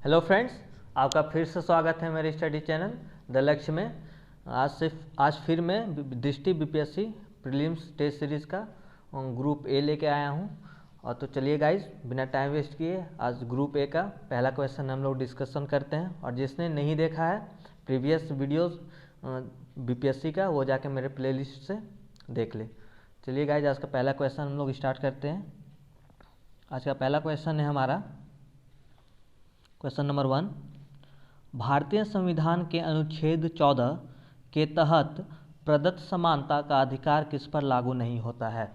Hello friends, आपका फिर से स्वागत है मेरे स्टडी चैनल द लक्ष्य में। आज फिर मैं दृष्टि बीपीएससी प्रीलिम्स टेस्ट सीरीज़ का ग्रुप ए लेके आया हूं। और तो चलिए गाइज, बिना टाइम वेस्ट किए आज ग्रुप ए का पहला क्वेश्चन हम लोग डिस्कशन करते हैं। और जिसने नहीं देखा है प्रीवियस वीडियोस बीपीएससी का, वो जाके मेरे प्लेलिस्ट से देख ले। चलिए गाइज, आज का पहला क्वेश्चन हम लोग स्टार्ट करते हैं। आज का पहला क्वेश्चन है हमारा क्वेश्चन नंबर 1। भारतीय संविधान के अनुच्छेद 14 के तहत प्रदत्त समानता का अधिकार किस पर लागू नहीं होता है?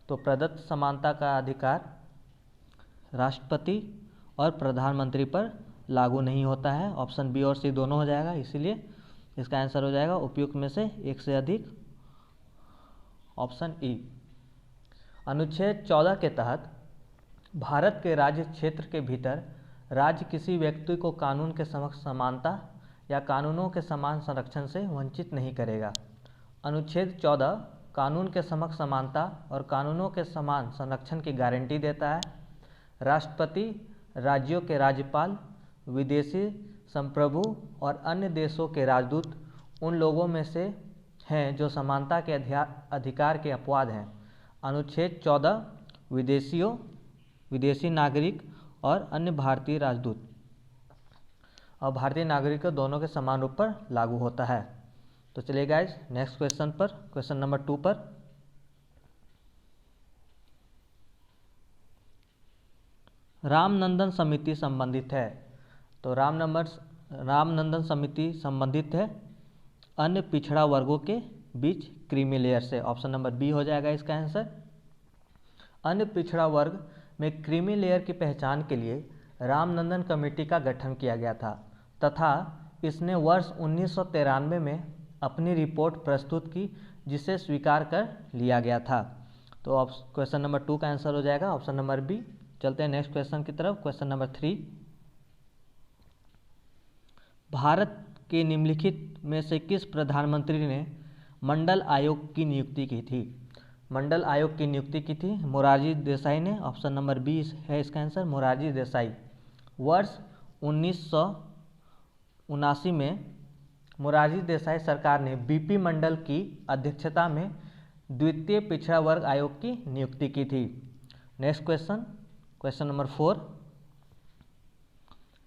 तो प्रदत्त समानता का अधिकार राष्ट्रपति और प्रधानमंत्री पर लागू नहीं होता है। ऑप्शन बी और सी दोनों हो जाएगा, इसीलिए इसका आंसर हो जाएगा उपयुक्त में से एक से अधिक, ऑप्शन ई। अनुच्छेद 14 के तहत भारत के राज्य क्षेत्र के भीतर राज्य किसी व्यक्ति को कानून के समक्ष समानता या कानूनों के समान संरक्षण से वंचित नहीं करेगा। अनुच्छेद 14 कानून के समक्ष समानता और कानूनों के समान संरक्षण की गारंटी देता है। राष्ट्रपति, राज्यों के राज्यपाल, विदेशी संप्रभु और अन्य देशों के राजदूत उन लोगों में से हैं जो समानता के अधिकार के अपवाद हैं। अनुच्छेद 14 विदेशी नागरिक और अन्य भारतीय राजदूत और भारतीय नागरिकों दोनों के समान रूप पर लागू होता है। तो चलिए गाइज, नेक्स्ट क्वेश्चन पर, क्वेश्चन नंबर 2 पर। रामनंदन समिति संबंधित है। तो रामनंदन समिति संबंधित है अन्य पिछड़ा वर्गों के बीच क्रीमी लेयर से। ऑप्शन नंबर बी हो जाएगा इसका आंसर। अन्य पिछड़ा वर्ग में क्रीमी लेयर की पहचान के लिए रामनंदन कमेटी का गठन किया गया था तथा इसने वर्ष 1993 में अपनी रिपोर्ट प्रस्तुत की, जिसे स्वीकार कर लिया गया था। तो क्वेश्चन नंबर 2 का आंसर हो जाएगा ऑप्शन नंबर बी। चलते हैं नेक्स्ट क्वेश्चन की तरफ, क्वेश्चन नंबर 3। भारत के निम्नलिखित में से किस प्रधानमंत्री ने मंडल आयोग की नियुक्ति की थी? मंडल आयोग की नियुक्ति की थी मोरारजी देसाई ने। ऑप्शन नंबर बी है इसका आंसर, मोरारजी देसाई। वर्ष 1979 में मोरारजी देसाई सरकार ने बीपी मंडल की अध्यक्षता में द्वितीय पिछड़ा वर्ग आयोग की नियुक्ति की थी। Next question, question number 4।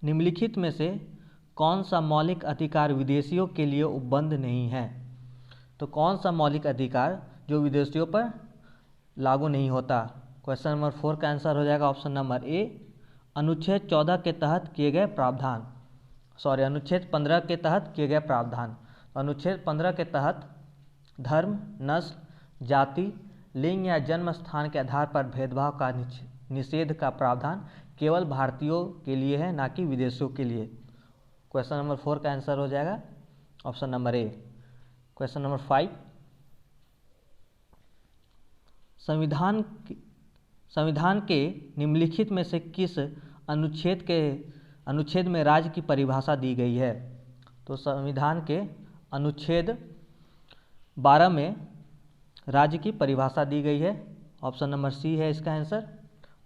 निम्नलिखित में से कौन सा मौलिक अधिकार विदेशियों के लिए उपबंध नहीं है? तो कौन सा मौलिक अधिकार जो विदेशियों पर लागू नहीं होता? क्वेश्चन नंबर 4 का आंसर हो जाएगा ऑप्शन नंबर ए, अनुच्छेद 14 के तहत किए गए प्रावधान। अनुच्छेद 15 के तहत किए गए प्रावधान। अनुच्छेद 15 के तहत धर्म, नस्ल, जाति, लिंग या जन्म स्थान के आधार पर भेदभाव का निषेध का प्रावधान केवल भारतीयों के लिए है, ना कि विदेशियों के लिए। क्वेश्चन नंबर 4 का आंसर हो जाएगा ऑप्शन नंबर ए। Question number 5। संविधान के निम्नलिखित में से किस अनुच्छेद में राज्य की परिभाषा दी गई है? तो संविधान के अनुच्छेद 12 में राज्य की परिभाषा दी गई है। ऑप्शन नंबर सी है इसका आंसर।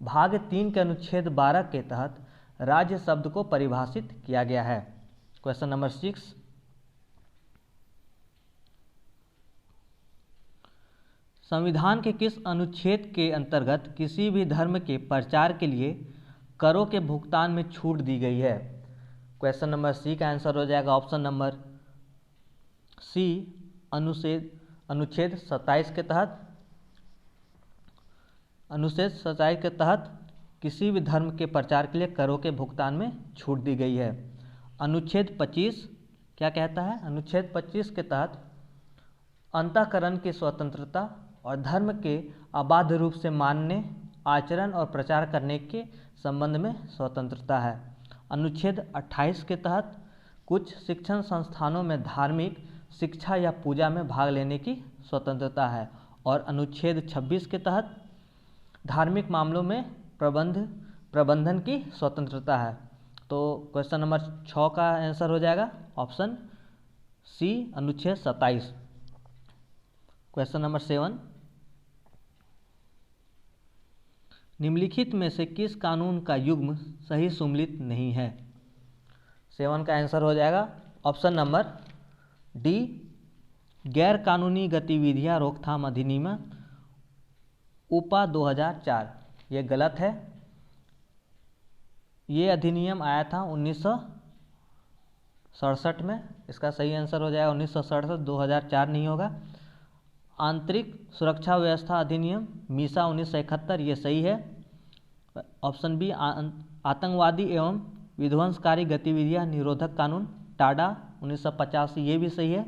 भाग 3 के अनुच्छेद 12 के तहत राज्य शब्द को परिभाषित किया गया है। Question number 6। संविधान के किस अनुच्छेद के अंतर्गत किसी भी धर्म के प्रचार के लिए करों के भुगतान में छूट दी गई है? क्वेश्चन नंबर सी का आंसर हो जाएगा ऑप्शन नंबर सी, अनुच्छेद 27 के तहत। अनुच्छेद 27 के तहत किसी भी धर्म के प्रचार के लिए करों के भुगतान में छूट दी गई है। अनुच्छेद 25 क्या कहता है? अनुच्छेद 25 के तहत अंतःकरण की स्वतंत्रता और धर्म के अबाध रूप से मानने, आचरण और प्रचार करने के संबंध में स्वतंत्रता है। अनुच्छेद 28 के तहत कुछ शिक्षण संस्थानों में धार्मिक शिक्षा या पूजा में भाग लेने की स्वतंत्रता है। और अनुच्छेद 26 के तहत धार्मिक मामलों में प्रबंधन की स्वतंत्रता है। तो क्वेश्चन नंबर 6 का आंसर हो जाएगा ऑप्शन सी, अनुच्छेद 27। Question number 7। निम्नलिखित में से किस कानून का युग्म सही सुमेलित नहीं है? 7 का आंसर हो जाएगा ऑप्शन नंबर डी, गैर कानूनी गतिविधियां रोकथाम अधिनियम उपा 2004। ये गलत है। ये अधिनियम आया था 1967 में। इसका सही आंसर हो जाएगा 1967, 2004 नहीं होगा। आंतरिक सुरक्षा व्यवस्था अधिनियम मीसा 1971, ये सही है। ऑप्शन बी, आतंकवादी एवं विध्वंसकारी गतिविधियां निरोधक कानून टाडा 1985, ये भी सही है।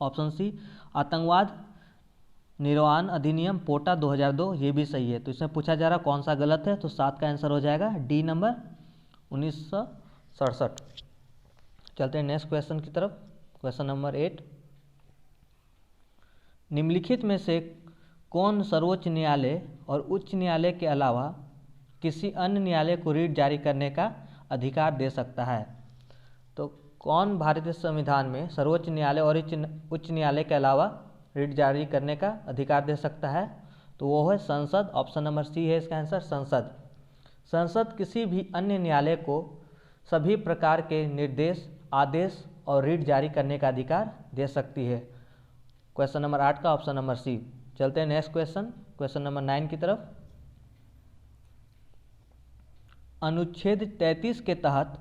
ऑप्शन सी, आतंकवाद निर्वाहन अधिनियम पोटा 2002, ये भी सही है। तो इसमें पूछा जा रहा कौन सा गलत है, तो 7 का आंसर हो जाएगा डी नंबर 1967। चलते हैं नेक्स्ट क्वेश्चन की तरफ। क्वेश्चन नंबर 8, निम्नलिखित में से कौन सर्वोच्च न्यायालय और उच्च न्यायालय के अलावा किसी अन्य न्यायालय को रीट जारी करने का अधिकार दे सकता है? तो कौन भारतीय संविधान में सर्वोच्च न्यायालय और उच्च न्यायालय के अलावा रीट जारी करने का अधिकार दे सकता है? तो वो है संसद। ऑप्शन नंबर सी है इसका आंसर, संसद। संसद किसी भी अन्य न्यायालय को सभी प्रकार के निर्देश, आदेश और रीट जारी करने का अधिकार दे सकती है। क्वेश्चन नंबर 8 का ऑप्शन नंबर सी। चलते हैं नेक्स्ट क्वेश्चन, क्वेश्चन नंबर 9 की तरफ। अनुच्छेद 33 के तहत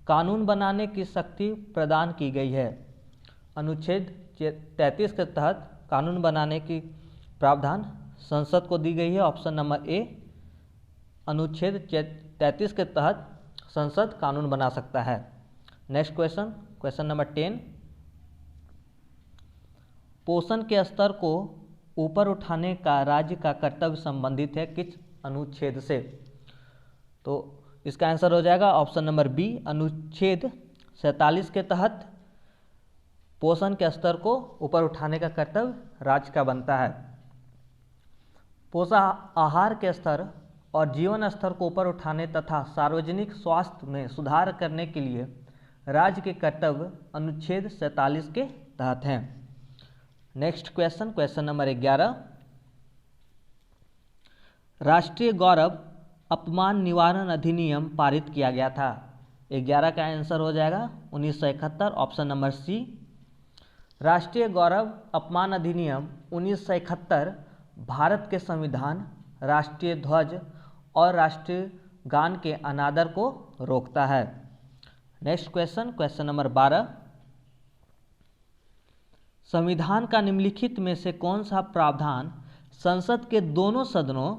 कानून बनाने की शक्ति प्रदान की गई है। अनुच्छेद 33 के तहत कानून बनाने की प्रावधान संसद को दी गई है। ऑप्शन नंबर ए, अनुच्छेद 33 के तहत संसद कानून बना सकता है। नेक्स्ट क्वेश्चन, क्वेश्चन नंबर 10, पोषण के स्तर को ऊपर उठाने का राज्य का कर्तव्य संबंधित है किस अनुच्छेद से? तो इसका आंसर हो जाएगा ऑप्शन नंबर बी, अनुच्छेद 47 के तहत पोषण के स्तर को ऊपर उठाने का कर्तव्य राज्य का बनता है। पोषण आहार के स्तर और जीवन स्तर को ऊपर उठाने तथा सार्वजनिक स्वास्थ्य में सुधार करने के लिए राज्य के कर्तव्य अनुच्छेद 47 के तहत हैं। नेक्स्ट क्वेश्चन, क्वेश्चन नंबर 11, राष्ट्रीय गौरव अपमान निवारण अधिनियम पारित किया गया था। 11 का आंसर हो जाएगा 1971, ऑप्शन नंबर सी। राष्ट्रीय गौरव अपमान अधिनियम 1971 भारत के संविधान, राष्ट्रीय ध्वज और राष्ट्रीय गान के अनादर को रोकता है। नेक्स्ट क्वेश्चन, क्वेश्चन नंबर 12, संविधान का निम्नलिखित में से कौन सा प्रावधान संसद के दोनों सदनों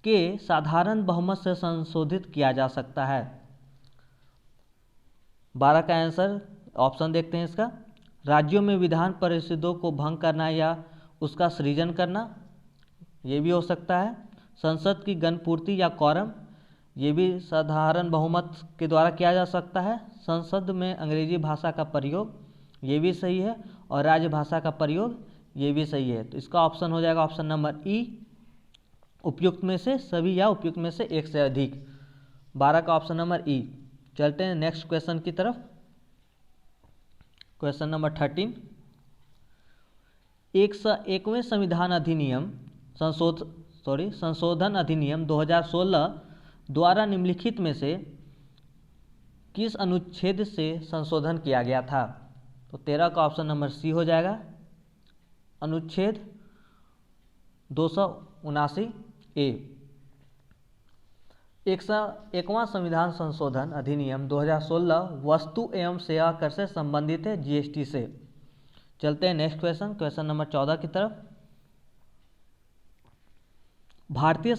के साधारण बहुमत से संशोधित किया जा सकता है? 12 का आंसर, ऑप्शन देखते हैं इसका। राज्यों में विधान परिषदों को भंग करना या उसका सृजन करना, ये भी हो सकता है। संसद की गणपूर्ति या कोरम, ये भी साधारण बहुमत के द्वारा किया जा सकता है। संसद में अंग्रेजी भाषा का प्रयोग, ये भी सही है। और राजभाषा का प्रयोग, ये भी सही है। तो इसका ऑप्शन हो जाएगा ऑप्शन नंबर ई, उपयुक्त में से सभी या उपयुक्त में से एक से अधिक। 12 का ऑप्शन नंबर ई। चलते हैं नेक्स्ट क्वेश्चन की तरफ। क्वेश्चन नंबर 13, 101वें संविधान अधिनियम संशोधन अधिनियम 2016 द्वारा निम्नलिखित में से किस अनुच्छेद से संशोधन किया गया था? तो 13 का ऑप्शन नंबर सी हो जाएगा, अनुच्छेद 279 ए। 101वां संविधान संशोधन अधिनियम 2016 वस्तु एवं सेवा कर से संबंधित है, जीएसटी से। चलते हैं नेक्स्ट क्वेश्चन, क्वेश्चन नंबर 14 की तरफ। भारतीय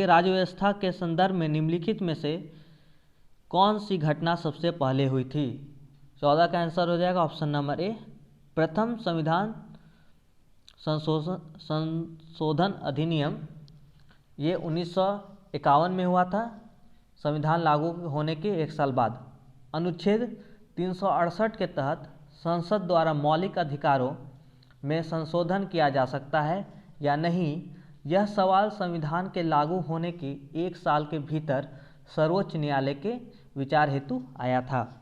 राज्य व्यवस्था के संदर्भ में निम्नलिखित में से कौन सी घटना सबसे पहले हुई थी? 14 का आंसर हो जाएगा ऑप्शन नंबर ए, प्रथम संविधान संशोधन अधिनियम, ये 1951 में हुआ था, संविधान लागू होने के 1 साल बाद। अनुच्छेद 368 के तहत संसद द्वारा मौलिक अधिकारों में संशोधन किया जा सकता है या नहीं, यह सवाल संविधान के लागू होने के 1 साल के भीतर सर्वोच्च न्यायालय के विचार हेतु आया था।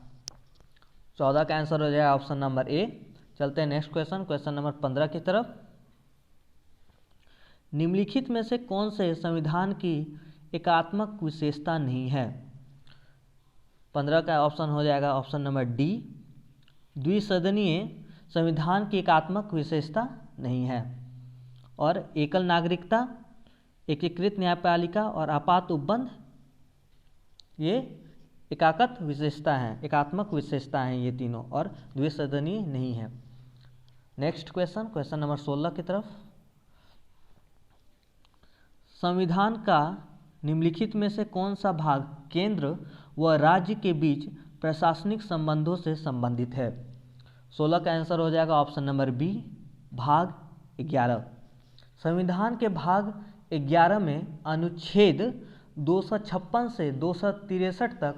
14 का आंसर हो जाएगा ऑप्शन नंबर ए। चलते हैं नेक्स्ट क्वेश्चन, क्वेश्चन नंबर 15 की तरफ। निम्नलिखित में से कौन से संविधान की एकात्मक विशेषता नहीं है? 15 का ऑप्शन हो जाएगा ऑप्शन नंबर डी, द्विसदनीय संविधान की एकात्मक विशेषता नहीं है। और एकल नागरिकता, एकीकृत न्यायपालिका और आपात उपबंध ये एकात्मक विशेषता हैं ये तीनों, और द्विसदनीय नहीं है। नेक्स्ट क्वेश्चन नंबर 16 की तरफ। संविधान का निम्नलिखित में से कौन सा भाग केंद्र व राज्य के बीच प्रशासनिक संबंधों से संबंधित है? 16 का आंसर हो जाएगा ऑप्शन नंबर बी, भाग 11। संविधान के भाग 11 में अनुच्छेद 256 से 263 तक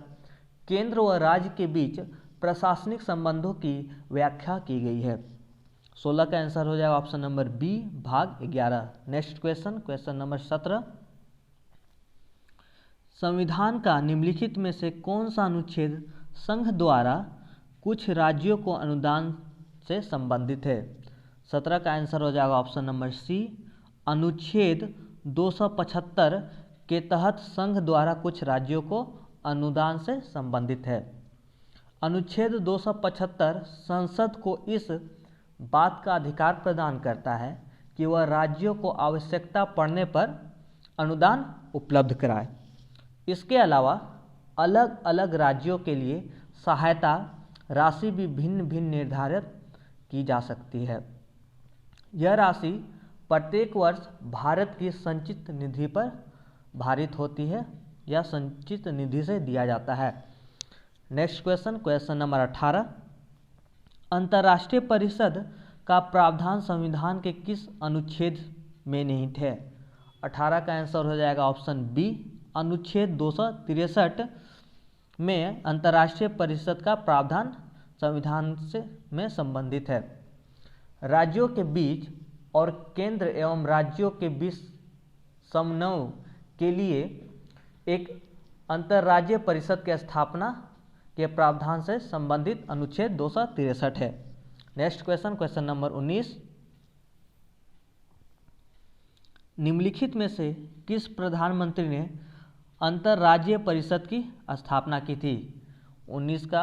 केंद्र व राज्य के बीच प्रशासनिक संबंधों की व्याख्या की गई है। 16 का आंसर हो जाएगा ऑप्शन नंबर बी, भाग 11। Next question number 17। संविधान का निम्नलिखित में से कौन सा अनुच्छेद संघ द्वारा कुछ राज्यों को अनुदान से संबंधित है? 17 का आंसर हो जाएगा ऑप्शन नंबर सी, अनुच्छेद 275 के तहत संघ द्वारा कुछ राज्यों को अनुदान से संबंधित है। अनुच्छेद 275 संसद को इस बात का अधिकार प्रदान करता है कि वह राज्यों को आवश्यकता पड़ने पर अनुदान उपलब्ध कराए। इसके अलावा अलग अलग राज्यों के लिए सहायता राशि भी भिन्न भिन्न निर्धारित की जा सकती है। यह राशि प्रत्येक वर्ष भारत की संचित निधि पर भारित होती है या संचित निधि से दिया जाता है। Next question number 18। अंतर्राष्ट्रीय परिषद का प्रावधान संविधान के किस अनुच्छेद में निहित है? 18 का आंसर हो जाएगा ऑप्शन बी, अनुच्छेद 263 में अंतर्राष्ट्रीय परिषद का प्रावधान संविधान से में संबंधित है। राज्यों के बीच और केंद्र एवं राज्यों के बीच समन्वय के लिए एक अंतर्राज्यीय परिषद की स्थापना के प्रावधान से संबंधित अनुच्छेद 263 है। Next question number 19। निम्नलिखित में से किस प्रधानमंत्री ने अंतर्राज्यीय परिषद की स्थापना की थी? 19 का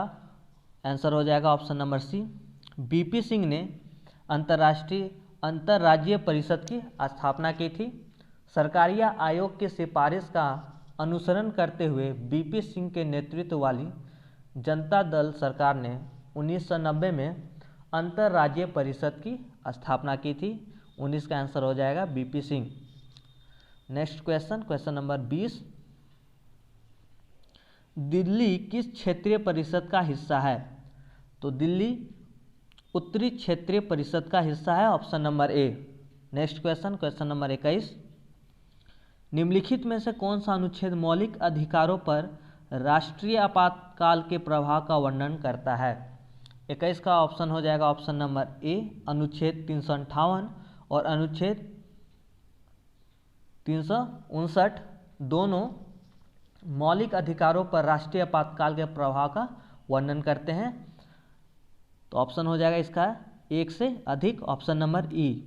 आंसर हो जाएगा option number C, BP Singh ने अंतर्राज्यीय परिषद की स्थापना की थी। सरकारिया आयोग की सिफारिश का अनुसरण करते हुए बीपी सिंह के नेतृत्व वाली जनता दल सरकार ने 1990 में अंतर्राज्यीय परिषद की स्थापना की थी। 19 का आंसर हो जाएगा BP Singh. Next question number 20। Delhi किस क्षेत्रीय परिषद का हिस्सा है? तो दिल्ली उत्तरी क्षेत्रीय परिषद का हिस्सा है, ऑप्शन नंबर ए। Next question number 21। निम्नलिखित में से कौन सा अनुच्छेद मौलिक अधिकारों पर राष्ट्रीय आपातकाल के प्रभाव का वर्णन करता है? 21 का ऑप्शन हो जाएगा ऑप्शन नंबर ए, अनुच्छेद 358 और अनुच्छेद 359 दोनों मौलिक अधिकारों पर राष्ट्रीय आपातकाल के प्रभाव का वर्णन करते हैं। तो ऑप्शन हो जाएगा इसका एक से अधिक, ऑप्शन नंबर ई।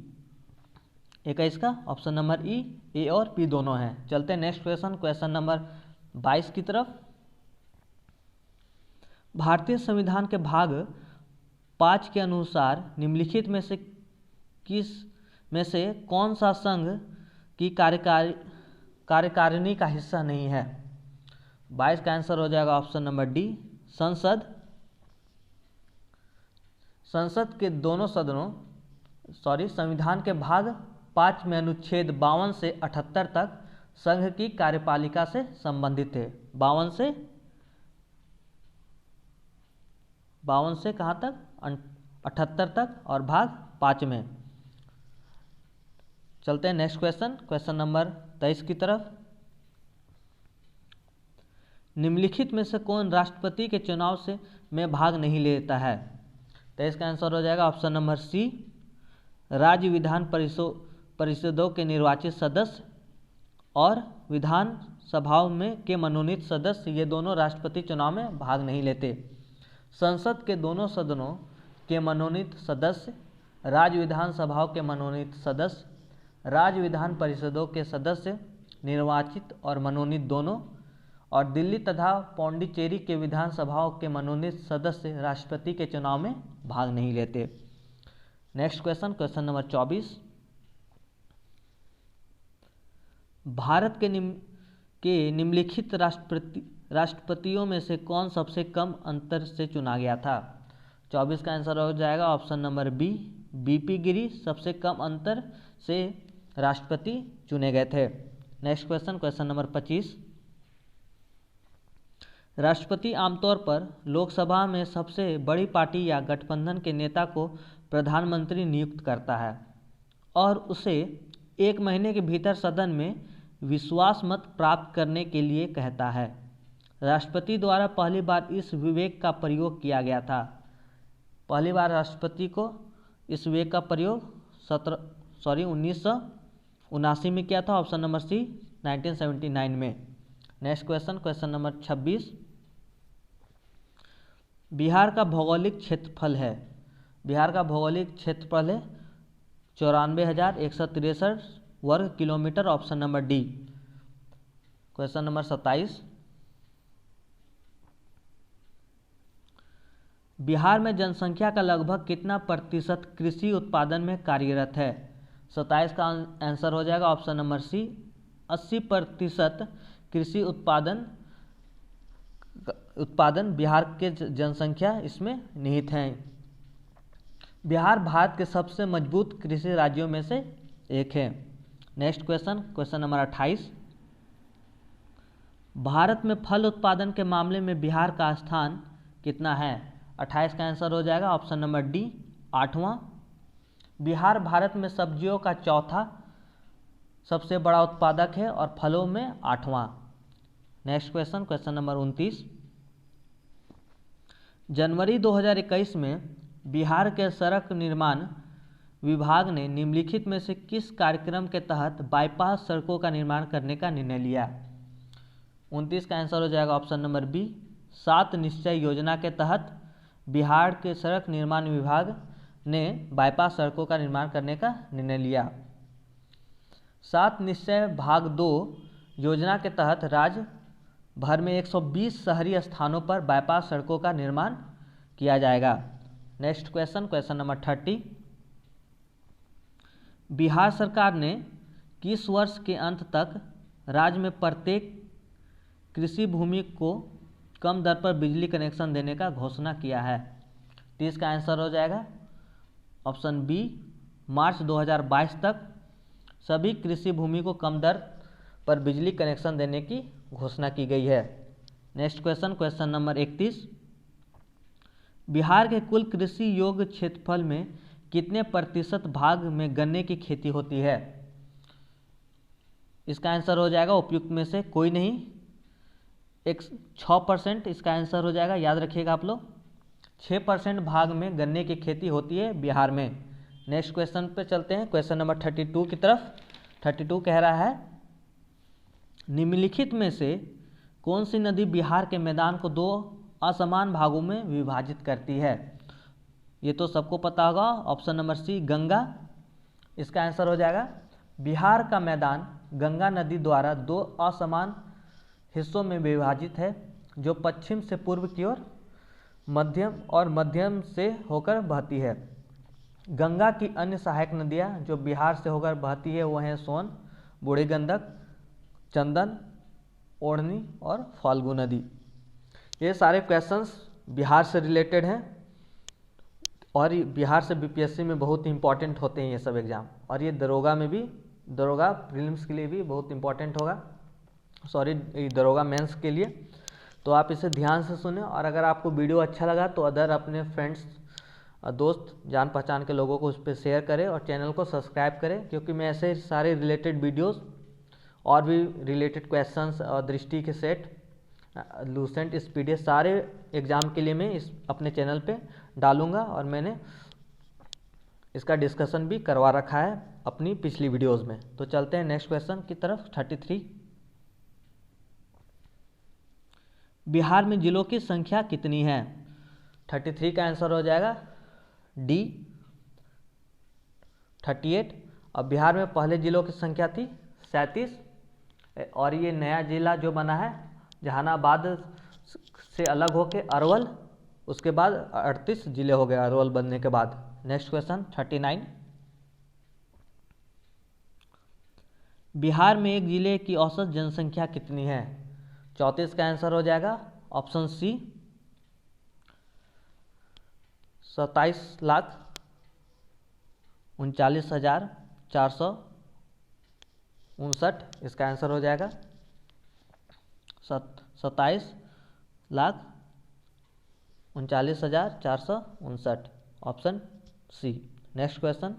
21 का ऑप्शन नंबर ई, ए और पी दोनों हैं। चलते हैं नेक्स्ट क्वेश्चन नंबर 22 की तरफ। भारतीय संविधान के भाग 5 के अनुसार निम्नलिखित में से कौन सा संघ की कार्यकारिणी का हिस्सा नहीं है? 22 का आंसर हो जाएगा ऑप्शन नंबर डी, संसद के दोनों सदनों संविधान के भाग 5 में अनुच्छेद 52 से 78 तक संघ की कार्यपालिका से संबंधित है। 52 से कहाँ तक? 78 तक, और भाग 5 में। चलते हैं नेक्स्ट क्वेश्चन नंबर 23 की तरफ। निम्नलिखित में से कौन राष्ट्रपति के चुनाव में भाग नहीं लेता है? 23 का आंसर हो जाएगा ऑप्शन नंबर सी, राज्य विधान परिषदों के निर्वाचित सदस्य और विधान सभाओं में के मनोनीत सदस्य, ये दोनों राष्ट्रपति चुनाव में भाग नहीं लेते। संसद के दोनों सदनों के मनोनीत सदस्य, राज्य विधान सभाओं के मनोनीत सदस्य, राज्य विधान परिषदों के सदस्य निर्वाचित और मनोनीत दोनों, और दिल्ली तथा पौंडीचेरी के विधानसभाओं के मनोनीत सदस्य राष्ट्रपति के चुनाव में भाग नहीं लेते। Next question, question number 24। Bharat के निम्नलिखित राष्ट्रपतियों में से कौन सबसे कम अंतर से चुना गया था? 24 का आंसर हो जाएगा ऑप्शन नंबर बी, बीपी गिरी सबसे कम अंतर से राष्ट्रपति चुने गए थे। Next question, question number 25। राष्ट्रपति आमतौर पर लोकसभा में सबसे बड़ी पार्टी या गठबंधन के नेता को प्रधानमंत्री नियुक्त करता है और उसे 1 महीने के भीतर सदन में विश्वास मत प्राप्त करने के लिए कहता है। राष्ट्रपति द्वारा पहली बार इस विवेक का प्रयोग किया गया था। पहली बार राष्ट्रपति को इस विवेक का प्रयोग 1979 में किया था। ऑप्शन नंबर सी 1979 में। Next question, question number 26। Bihar का भौगोलिक क्षेत्रफल है 94,163 वर्ग kilometre. Option number D. Question number 27। Bihar में जनसंख्या का लगभग कितना प्रतिशत कृषि उत्पादन में कार्यरत है? 27 का आंसर हो जाएगा ऑप्शन नंबर सी 80% कृषि उत्पादन बिहार के जनसंख्या इसमें निहित हैं। बिहार भारत के सबसे मजबूत कृषि राज्यों में से एक है। Next question, question number 28। Bharat में फल उत्पादन के मामले में बिहार का स्थान कितना है? 28 का आंसर हो जाएगा ऑप्शन नंबर डी 8वां। बिहार भारत में सब्जियों का चौथा सबसे बड़ा उत्पादक है और फलों में 8वां। Next question, question number 29। जनवरी 2021 में बिहार के सड़क निर्माण विभाग ने निम्नलिखित में से किस कार्यक्रम के तहत बाईपास सड़कों का निर्माण करने का निर्णय लिया? 29 का आंसर हो जाएगा ऑप्शन नंबर बी 7 निश्चय योजना के तहत बिहार के सड़क निर्माण विभाग ने बाईपास सड़कों का निर्माण करने का निर्णय लिया। 7 निश्चय भाग 2 योजना के तहत राज्य भर में 120 शहरी स्थानों पर बाईपास सड़कों का निर्माण किया जाएगा। Next question, question number 30। Bihar सरकार ने किस वर्ष के अंत तक राज्य में प्रत्येक कृषि भूमि को कम दर पर बिजली कनेक्शन देने का घोषणा किया है? 30 का आंसर हो जाएगा ऑप्शन बी मार्च 2022 तक सभी कृषि भूमि को कम दर पर बिजली कनेक्शन देने की घोषणा की गई है। Next question, question number 31। Bihar के कुल कृषि योग्य क्षेत्रफल में कितने प्रतिशत भाग में गन्ने की खेती होती है? इसका आंसर हो जाएगा उपयुक्त में से कोई नहीं, 6% इसका आंसर हो जाएगा। याद रखिएगा आप लोग, 6% भाग में गन्ने की खेती होती है बिहार में। नेक्स्ट क्वेश्चन पे चलते हैं, क्वेश्चन नंबर 32 की तरफ। 32 कह रहा है निम्नलिखित में से कौन सी नदी बिहार के मैदान को 2 असमान भागों में विभाजित करती है? ये तो सबको पता होगा, ऑप्शन नंबर सी गंगा। इसका आंसर हो जाएगा बिहार का मैदान गंगा नदी द्वारा 2 असमान हिस्सों में विभाजित है, जो पश्चिम से पूर्व की ओर मध्यम से होकर बहती है। गंगा की अन्य सहायक नदियां जो बिहार से होकर बहती है वो हैं सोन, बूढ़ी गंडक, चंदन, ओढ़नी और फाल्गु नदी। ये सारे क्वेश्चंस बिहार से रिलेटेड हैं और बिहार से बीपीएससी में बहुत इंपॉर्टेंट होते हैं ये सब एग्जाम, और ये दरोगा में भी, दरोगा प्रीलिम्स के लिए भी बहुत इंपॉर्टेंट होगा, दरोगा मेंस के लिए। तो आप इसे ध्यान से सुने, और अगर आपको वीडियो अच्छा लगा तो अदर अपने फ्रेंड्स, दोस्त, जान पहचान के लोगों को उस पर शेयर करें और चैनल को सब्सक्राइब करें, क्योंकि मैं ऐसे सारे रिलेटेड वीडियोस और भी रिलेटेड क्वेश्चंस और दृष्टि के सेट, लूसेंट, स्पीडी, सारे एग्ज़ाम के लिए मैं इस अपने चैनल पे डालूंगा, और मैंने इसका डिस्कशन भी करवा रखा है अपनी पिछली वीडियोस में। तो चलते हैं नेक्स्ट क्वेश्चन की तरफ। 33। बिहार में जिलों की संख्या कितनी है? 33 का आंसर हो जाएगा डी 38। और बिहार में पहले जिलों की संख्या थी 37, और ये नया जिला जो बना है जहानाबाद से अलग होके अरवल, उसके बाद 38 जिले हो गए अरवल बनने के बाद। Next question 39। बिहार में एक जिले की औसत जनसंख्या कितनी है? 34 का आंसर हो जाएगा ऑप्शन सी 27,39,459। इसका आंसर हो जाएगा 27,39,459, option C. Next question.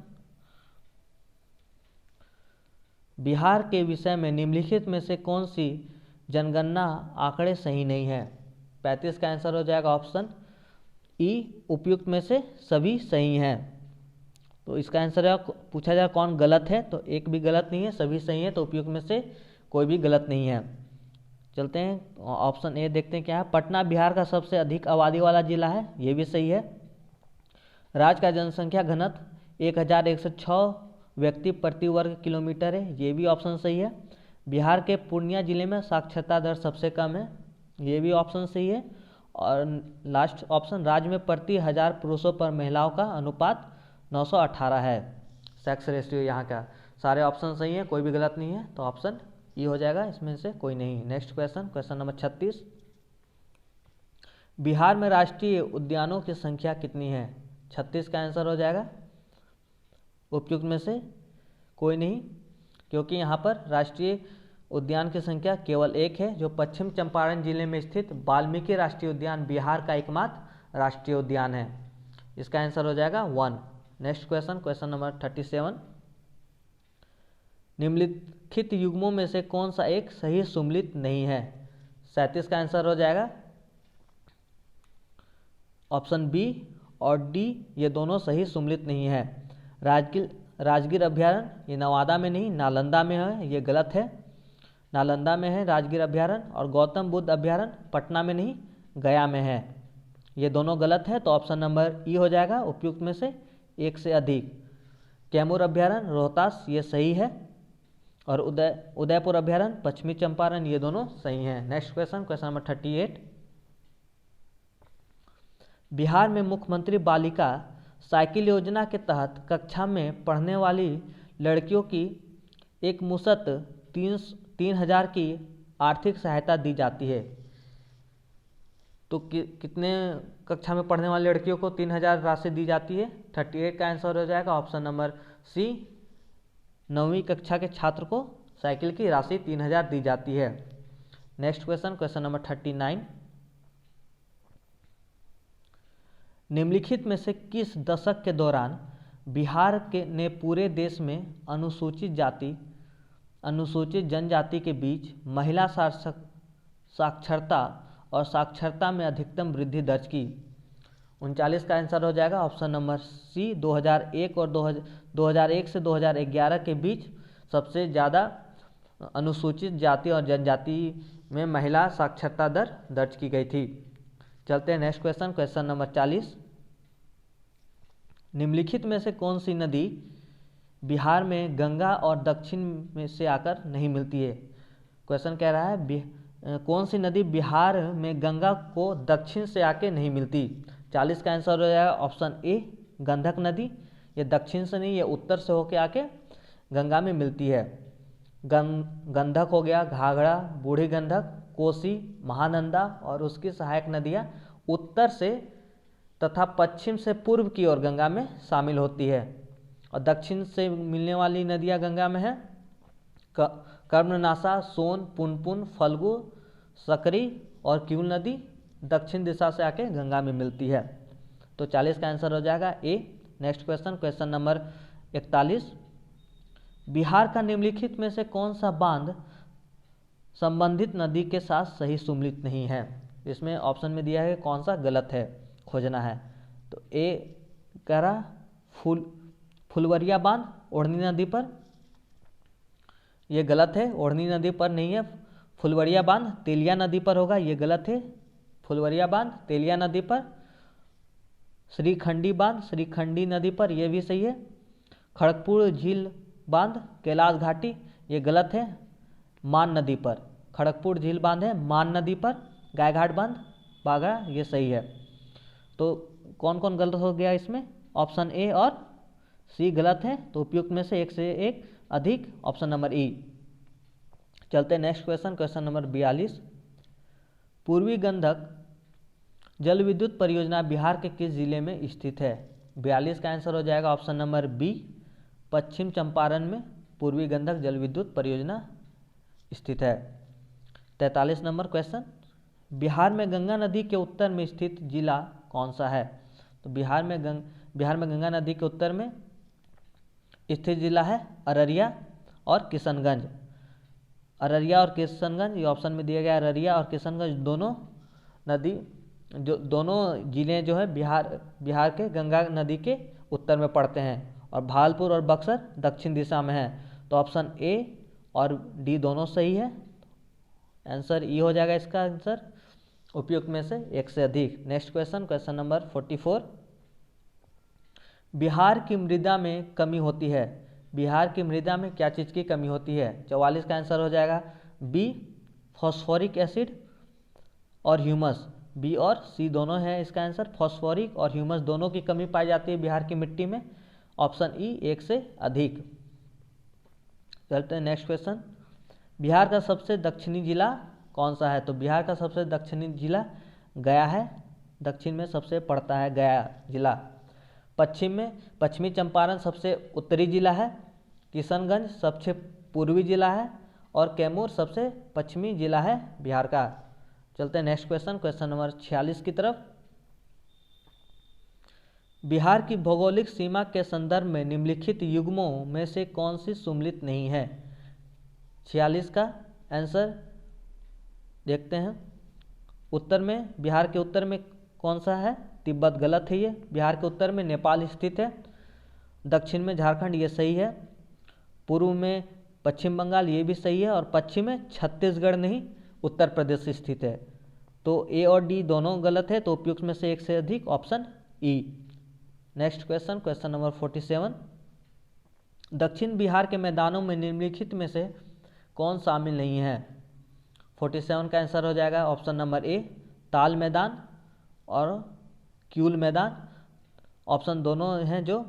Bihar के विषय में निम्नलिखित में से कौन सी जनगणना आंकड़े सही नहीं है? 35 का आंसर हो जाएगा ऑप्शन ई, उपयुक्त में से सभी सही हैं। तो इसका आंसर पूछा जाए कौन गलत है, तो एक भी गलत नहीं है, सभी सही है, तो उपयुक्त में से कोई भी गलत नहीं है। चलते हैं ऑप्शन ए देखते हैं क्या है। पटना बिहार का सबसे अधिक आबादी वाला जिला है, ये भी सही है। राज्य का जनसंख्या घनत्व 1106 व्यक्ति प्रति वर्ग किलोमीटर है, ये भी ऑप्शन सही है। बिहार के पूर्णिया जिले में साक्षरता दर सबसे कम है, ये भी ऑप्शन सही है। और लास्ट ऑप्शन, राज्य में प्रति 1000 पुरुषों पर महिलाओं का अनुपात 918 है, सेक्स रेशियो यहाँ का। सारे ऑप्शन सही हैं, कोई भी गलत नहीं है, तो ऑप्शन ई हो जाएगा, इसमें से कोई नहीं। Next question, question number 36। Bihar में राष्ट्रीय उद्यानों की संख्या कितनी है? 36 का आंसर हो जाएगा उपयुक्त में से कोई नहीं, क्योंकि यहाँ पर राष्ट्रीय उद्यान की संख्या केवल एक है, जो पश्चिम चंपारण जिले में स्थित वाल्मीकि राष्ट्रीय उद्यान बिहार का एकमात्र राष्ट्रीय उद्यान है। इसका आंसर हो जाएगा 1। Next question, question number 37। निम्नलिखित युग्मों में से कौन सा एक सही सुमेलित नहीं है? 37 का आंसर हो जाएगा ऑप्शन बी और डी, ये दोनों सही सुमेलित नहीं है। राजगीर अभ्यारण्य, ये नवादा में नहीं नालंदा में है, ये गलत है। नालंदा में है राजगीर अभ्यारण्य, और गौतम बुद्ध अभ्यारण्य पटना में नहीं गया में है, ये दोनों गलत है, तो ऑप्शन नंबर ई हो जाएगा उपयुक्त में से एक से अधिक। कैमूर अभ्यारण्य रोहतास, ये सही है, और उदयपुर अभ्यारण्य पश्चिमी चंपारण, ये दोनों सही हैं। Next question, question number 38। Bihar में मुख्यमंत्री बालिका साइकिल योजना के तहत कक्षा में पढ़ने वाली लड़कियों की एक मुश्त 3,000 की आर्थिक सहायता दी जाती है। तो कितने कक्षा में पढ़ने वाली लड़कियों को 3,000 राशि दी जाती है? 38 का आंसर हो जाएगा ऑप्शन नंबर सी, 9वीं कक्षा के छात्र को साइकिल की राशि 3,000 दी जाती है। Next question, question number 39। निम्नलिखित में से किस दशक के दौरान बिहार ने पूरे देश में अनुसूचित जनजाति के बीच महिला साक्षरता और साक्षरता में अधिकतम वृद्धि दर्ज की? 39 का आंसर हो जाएगा ऑप्शन नंबर सी, 2001 और 2001 से 2011 के बीच सबसे ज़्यादा अनुसूचित जाति और जनजाति में महिला साक्षरता दर दर्ज की गई थी। चलते हैं नेक्स्ट क्वेश्चन, क्वेश्चन नंबर 40। निम्नलिखित में से कौन सी नदी बिहार में गंगा और दक्षिण में से आकर नहीं मिलती है? क्वेश्चन कह रहा है कौन सी नदी बिहार में गंगा को दक्षिण से आके नहीं मिलती? 40 का आंसर हो जाएगा ऑप्शन ए, गंधक नदी। ये दक्षिण से नहीं, ये उत्तर से होके आके गंगा में मिलती है। गंधक हो गया, घाघरा, बूढ़ी गंधक, कोसी, महानंदा और उसकी सहायक नदियाँ उत्तर से तथा पश्चिम से पूर्व की ओर गंगा में शामिल होती है। और दक्षिण से मिलने वाली नदियाँ गंगा में है कर्मनाशा, सोन, पुनपुन, फल्गु, सकरी और क्यूल नदी दक्षिण दिशा से आके गंगा में मिलती है। तो 40 का आंसर हो जाएगा A. Next question, question number 41। Bihar का निम्नलिखित में से कौन सा बांध संबंधित नदी के साथ सही सुमेलित नहीं है? इसमें ऑप्शन में दिया है कौन सा गलत है, खोजना है। तो ए कह रहा फुलवरिया बांध ओढ़नी नदी पर, यह गलत है, ओढ़नी नदी पर नहीं है। फुलवरिया बांध तेलिया नदी पर होगा, ये गलत है। फुलवरिया बांध तेलिया नदी पर। श्रीखंडी बांध श्रीखंडी नदी पर, यह भी सही है। खड़गपुर झील बांध कैलाश घाटी, ये गलत है, मान नदी पर। खड़गपुर झील बांध है मान नदी पर, गायघाट बांध बाघा, ये सही है। तो कौन कौन गलत हो गया इसमें, ऑप्शन ए और सी गलत है, तो उपयुक्त में से एक अधिक ऑप्शन नंबर ई। चलते नेक्स्ट क्वेश्चन, क्वेश्चन नंबर 42। पूर्वी गंडक जल विद्युत परियोजना बिहार के किस जिले में स्थित है? 42 का आंसर हो जाएगा ऑप्शन नंबर बी, पश्चिम चंपारण में पूर्वी गंडक जल विद्युत परियोजना स्थित है। 43 नंबर क्वेश्चन, बिहार में गंगा नदी के उत्तर में स्थित जिला कौन सा है? तो बिहार में गंगा नदी के उत्तर में स्थित जिला है अररिया और किशनगंज। अररिया और किशनगंज, ये ऑप्शन में दिया गया। अररिया और किशनगंज दोनों जिले जो है बिहार के गंगा नदी के उत्तर में पड़ते हैं, और भागलपुर और बक्सर दक्षिण दिशा में है। तो ऑप्शन ए और डी दोनों सही है, आंसर ई हो जाएगा इसका आंसर, उपयुक्त में से एक से अधिक। Next question, question number 44। Bihar की मृदा में कमी होती है, बिहार की मृदा में क्या चीज़ की कमी होती है? 44 का आंसर हो जाएगा बी, फॉस्फोरिक एसिड और ह्यूमस। बी और सी दोनों है इसका आंसर, फॉस्फोरिक और ह्यूमस दोनों की कमी पाई जाती है बिहार की मिट्टी में, ऑप्शन ई एक से अधिक। चलते हैं नेक्स्ट क्वेश्चन, बिहार का सबसे दक्षिणी जिला कौन सा है? तो बिहार का सबसे दक्षिणी जिला गया है, दक्षिण में सबसे पड़ता है गया जिला। पश्चिमी चंपारण सबसे उत्तरी जिला है, किशनगंज सबसे पूर्वी जिला है, और कैमूर सबसे पश्चिमी जिला है बिहार का। चलते हैं नेक्स्ट क्वेश्चन, क्वेश्चन नंबर 46 की तरफ। बिहार की भौगोलिक सीमा के संदर्भ में निम्नलिखित युग्मों में से कौन सी सम्मिलित नहीं है? 46 का आंसर देखते हैं। उत्तर में, बिहार के उत्तर में कौन सा है? तिब्बत, गलत है ये। बिहार के उत्तर में नेपाल स्थित है, दक्षिण में झारखंड, ये सही है। पूर्व में पश्चिम बंगाल, ये भी सही है, और पश्चिम में छत्तीसगढ़ नहीं उत्तर प्रदेश स्थित है। तो ए और डी दोनों गलत है, तो उपयुक्त में से एक से अधिक option E. Next question, question number 47। दक्षिण बिहार के मैदानों में निम्नलिखित में से कौन शामिल नहीं है? 47 का आंसर हो जाएगा ऑप्शन नंबर ए, ताल मैदान और क्यूल मैदान। ऑप्शन दोनों हैं जो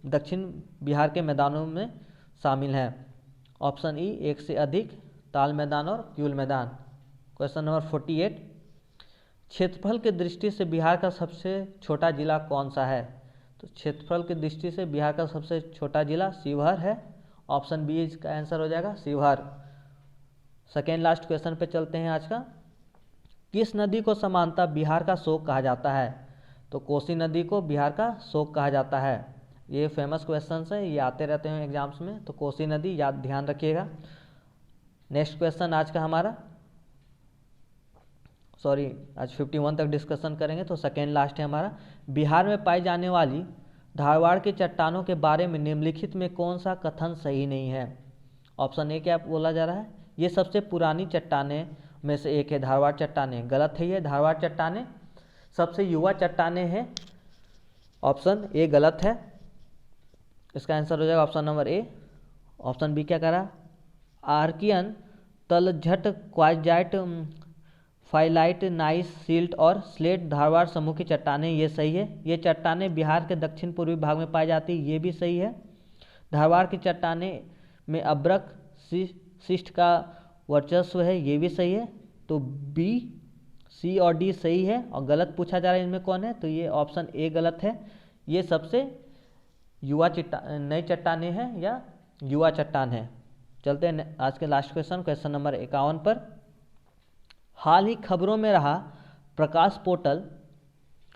दक्षिण बिहार के मैदानों में शामिल हैं, ऑप्शन ई एक से अधिक, ताल मैदान और क्यूल मैदान। Question number 48। क्षेत्रफल की दृष्टि से बिहार का सबसे छोटा जिला कौन सा है? तो क्षेत्रफल की दृष्टि से बिहार का सबसे छोटा जिला शिवहर है, ऑप्शन बी इसका आंसर हो जाएगा शिवहर। सेकेंड लास्ट क्वेश्चन पे चलते हैं आज का। किस नदी को समानता बिहार का शोक कहा जाता है? तो कोसी नदी को बिहार का शोक कहा जाता है। ये फेमस क्वेश्चन है, ये आते रहते हैं एग्जाम्स में, तो कोसी नदी याद ध्यान रखिएगा। नेक्स्ट क्वेश्चन आज का हमारा, आज 51 तक डिस्कशन करेंगे, तो सेकेंड लास्ट है हमारा। बिहार में पाई जाने वाली धारवाड़ की चट्टानों के बारे में निम्नलिखित में कौन सा कथन सही नहीं है? ऑप्शन ए क्या बोला जा रहा है? ये सबसे पुरानी चट्टानें में से एक है धारवाड़ चट्टानें, गलत है ये। धारवाड़ चट्टानें सबसे युवा चट्टानें हैं, ऑप्शन ए गलत है, इसका आंसर हो जाएगा option number A. Option B क्या करा? आर्कियन, तलझट, क्वाजाइट, फाइलाइट, नाइस, सिल्ट और स्लेट धारवाड़ समूह की चट्टानें, ये सही है। ये चट्टानें बिहार के दक्षिण पूर्वी भाग में पाई जाती है, ये भी सही है। धारवाड़ की चट्टानें में अब्रक शिष्ट का वर्चस्व है, ये भी सही है। तो बी, सी और डी सही है, और गलत पूछा जा रहा है इनमें कौन है, तो ये ऑप्शन ए गलत है। ये सबसे युवा नई चट्टानें हैं या युवा चट्टान है। चलते हैं आज के लास्ट क्वेश्चन, क्वेश्चन नंबर 51 पर। हाल ही खबरों में रहा प्रकाश पोर्टल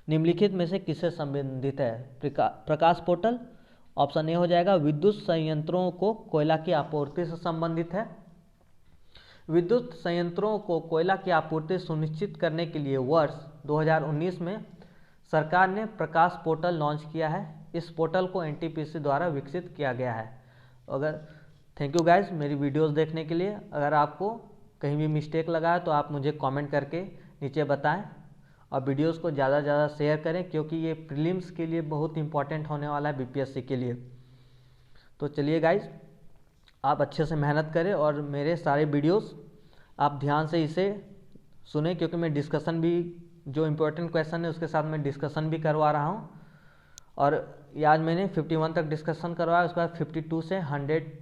निम्नलिखित में से किससे संबंधित है? प्रकाश पोर्टल ऑप्शन ए हो जाएगा, विद्युत संयंत्रों को कोयला की आपूर्ति से संबंधित है। विद्युत संयंत्रों को कोयला की आपूर्ति सुनिश्चित करने के लिए वर्ष 2019 में सरकार ने प्रकाश पोर्टल लॉन्च किया है। इस पोर्टल को एनटीपीसी द्वारा विकसित किया गया है। थैंक यू गाइज मेरी वीडियोस देखने के लिए। अगर आपको कहीं भी मिस्टेक लगा है तो आप मुझे कमेंट करके नीचे बताएं, और वीडियोस को ज़्यादा से ज़्यादा शेयर करें, क्योंकि ये प्रीलिम्स के लिए बहुत इंपॉर्टेंट होने वाला है, बीपीएससी के लिए। तो चलिए गाइज, आप अच्छे से मेहनत करें और मेरे सारे वीडियोस आप ध्यान से इसे सुने, क्योंकि मैं डिस्कशन भी, जो इम्पोर्टेंट क्वेश्चन है उसके साथ मैं डिस्कशन भी करवा रहा हूँ। और ये आज मैंने 51 तक डिस्कशन करवाया, उसके बाद 52 से 100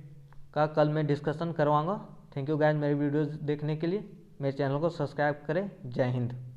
का कल मैं डिस्कशन करवाऊँगा। थैंक यू गाइस मेरी वीडियोज़ देखने के लिए। मेरे चैनल को सब्सक्राइब करें। जय हिंद।